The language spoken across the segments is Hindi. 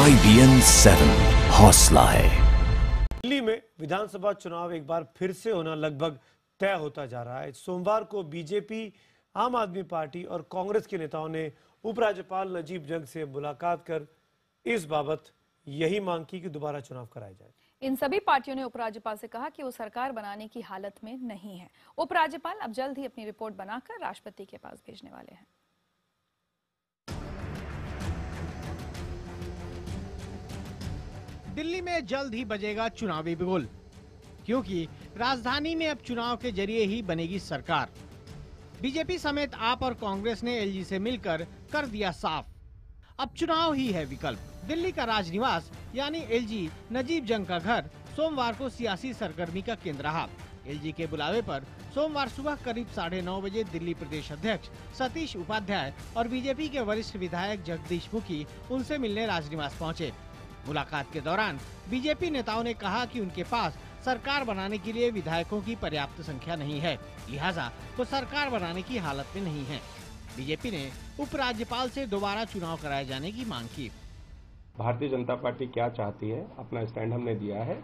IBN 7 हौसला है। दिल्ली में विधानसभा चुनाव एक बार फिर से होना लगभग तय होता जा रहा है। सोमवार को बीजेपी, आम आदमी पार्टी और कांग्रेस के नेताओं ने उपराज्यपाल नजीब जंग से मुलाकात कर इस बाबत यही मांग की कि दोबारा चुनाव कराया जाए। इन सभी पार्टियों ने उपराज्यपाल से कहा कि वो सरकार बनाने की हालत में नहीं है। उपराज्यपाल अब जल्द ही अपनी रिपोर्ट बनाकर राष्ट्रपति के पास भेजने वाले हैं। दिल्ली में जल्द ही बजेगा चुनावी बिगुल, क्योंकि राजधानी में अब चुनाव के जरिए ही बनेगी सरकार। बीजेपी समेत आप और कांग्रेस ने एलजी से मिलकर कर दिया साफ, अब चुनाव ही है विकल्प। दिल्ली का राजनिवास यानी एलजी नजीब जंग का घर सोमवार को सियासी सरगर्मी का केंद्र रहा। एलजी के बुलावे पर सोमवार सुबह करीब 9:30 बजे दिल्ली प्रदेश अध्यक्ष सतीश उपाध्याय और बीजेपी के वरिष्ठ विधायक जगदीश मुखी उनसे मिलने राजनिवास पहुंचे। मुलाकात के दौरान बीजेपी नेताओं ने कहा कि उनके पास सरकार बनाने के लिए विधायकों की पर्याप्त संख्या नहीं है, लिहाजा वो सरकार बनाने की हालत में नहीं है। बीजेपी ने उपराज्यपाल से दोबारा चुनाव कराए जाने की मांग की। भारतीय जनता पार्टी क्या चाहती है, अपना स्टैंड हमने दिया है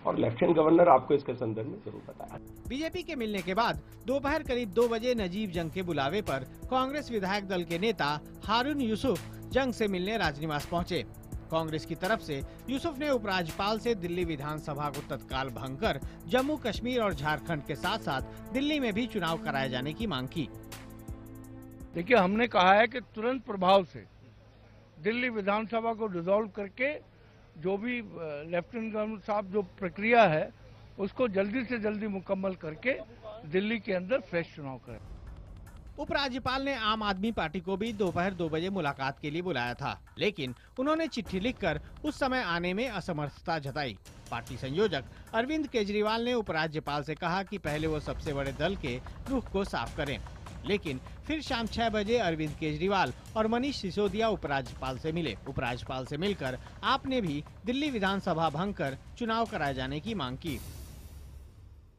और लेफ्टिनेंट गवर्नर आपको इसके संदर्भ में जरूर बताया। बीजेपी के मिलने के बाद दोपहर करीब 2 बजे नजीब जंग के बुलावे पर कांग्रेस विधायक दल के नेता हारून यूसुफ जंग से मिलने राजनिवास पहुंचे। कांग्रेस की तरफ से यूसुफ ने उपराज्यपाल से दिल्ली विधानसभा को तत्काल भंग कर जम्मू कश्मीर और झारखंड के साथ साथ दिल्ली में भी चुनाव कराए जाने की मांग की। देखिए, हमने कहा है कि तुरंत प्रभाव से दिल्ली विधानसभा को डिसॉल्व करके जो भी लेफ्टिनेंट गवर्नर साहब जो प्रक्रिया है उसको जल्दी से जल्दी मुकम्मल करके दिल्ली के अंदर फ्रेश चुनाव करें। उपराज्यपाल ने आम आदमी पार्टी को भी दोपहर 2 बजे मुलाकात के लिए बुलाया था, लेकिन उन्होंने चिट्ठी लिखकर उस समय आने में असमर्थता जताई। पार्टी संयोजक अरविंद केजरीवाल ने उपराज्यपाल से कहा कि पहले वो सबसे बड़े दल के रुख को साफ करें, लेकिन फिर शाम 6 बजे अरविंद केजरीवाल और मनीष सिसोदिया उपराज्यपाल से मिले। उपराज्यपाल से मिलकर आपने भी दिल्ली विधानसभा भंग कर चुनाव कराए जाने की मांग की।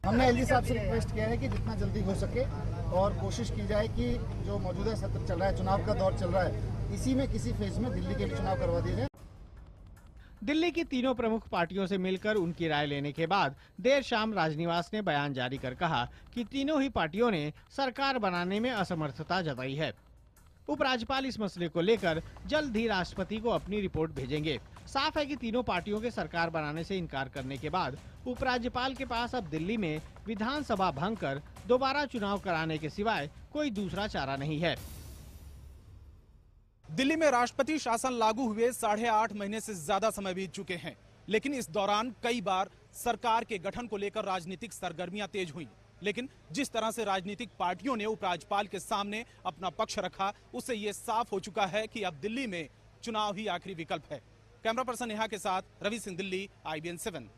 हमने एलजी साहब से रिक्वेस्ट किया है कि जितना जल्दी हो सके और कोशिश की जाए कि जो मौजूदा सत्र चल रहा है, चुनाव का दौर चल रहा है, इसी में किसी फेज में दिल्ली के भी चुनाव करवा दिए जाए। दिल्ली की तीनों प्रमुख पार्टियों से मिलकर उनकी राय लेने के बाद देर शाम राजनिवास ने बयान जारी कर कहा कि तीनों ही पार्टियों ने सरकार बनाने में असमर्थता जताई है। उपराज्यपाल इस मसले को लेकर जल्द ही राष्ट्रपति को अपनी रिपोर्ट भेजेंगे। साफ है कि तीनों पार्टियों के सरकार बनाने से इनकार करने के बाद उपराज्यपाल के पास अब दिल्ली में विधानसभा भंग कर दोबारा चुनाव कराने के सिवाय कोई दूसरा चारा नहीं है। दिल्ली में राष्ट्रपति शासन लागू हुए 8.5 महीने से ज्यादा समय बीत चुके हैं, लेकिन इस दौरान कई बार सरकार के गठन को लेकर राजनीतिक सरगर्मियां तेज हुई। लेकिन जिस तरह से राजनीतिक पार्टियों ने उपराज्यपाल के सामने अपना पक्ष रखा, उससे ये साफ हो चुका है कि अब दिल्ली में चुनाव ही आखिरी विकल्प है। कैमरा पर्सन नेहा के साथ रवि सिंह, दिल्ली, IBN 7।